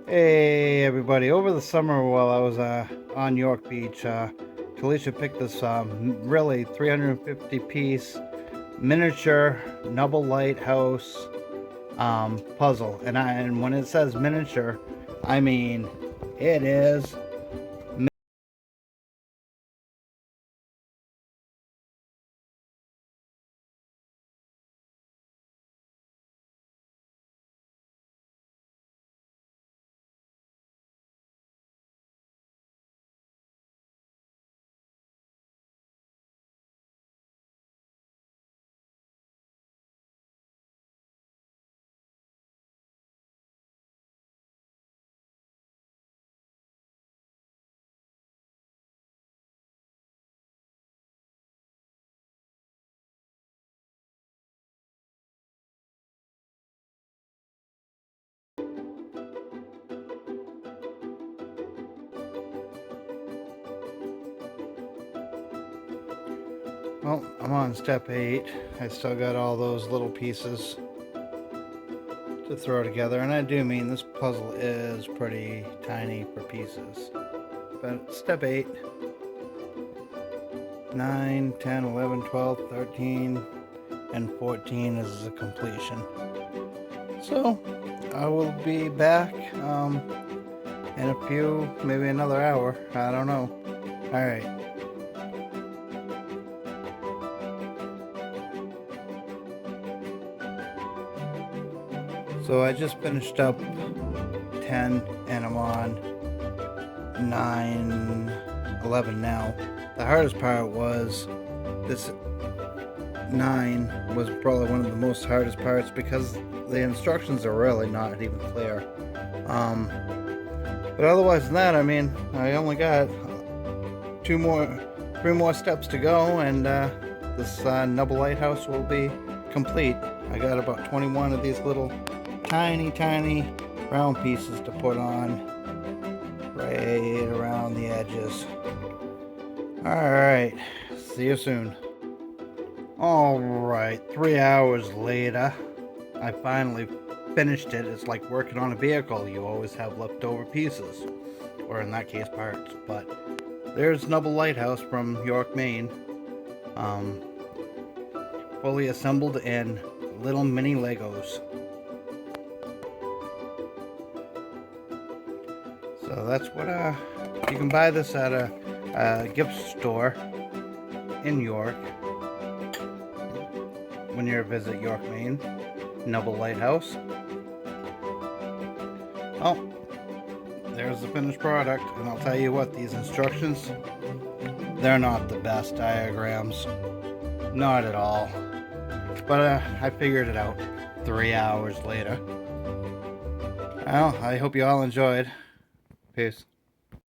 Hey everybody, over the summer while I was on York Beach, Talisha picked this really 350 piece miniature Nubble Lighthouse puzzle. And when it says miniature, I mean it is. Well, I'm on step 8. I still got all those little pieces to throw together, and I do mean this puzzle is pretty tiny for pieces. But step 8, 9, 10, 11, 12, 13, and 14 is the completion. So I will be back in a few, maybe another hour. I don't know. All right. So I just finished up 10 and I'm on 9, 11 now. The hardest part was this 9 was probably one of the most hardest parts because the instructions are really not even clear. But otherwise than that, I mean, I only got 3 more steps to go, and this Nubble Lighthouse will be complete. I got about 21 of these little tiny round pieces to put on right around the edges. Alright, see you soon. Alright, 3 hours later, I finally finished it. It's like working on a vehicle. You always have leftover pieces, or in that case parts. But there's Nubble Lighthouse from York, Maine, fully assembled in little mini Legos. So that's what you can buy this at a gift store in York when you visit York, Maine. Nubble Lighthouse. Oh, there's the finished product, and I'll tell you what, these instructions, they're not the best diagrams, not at all. But I figured it out 3 hours later. Well, I hope you all enjoyed. Peace.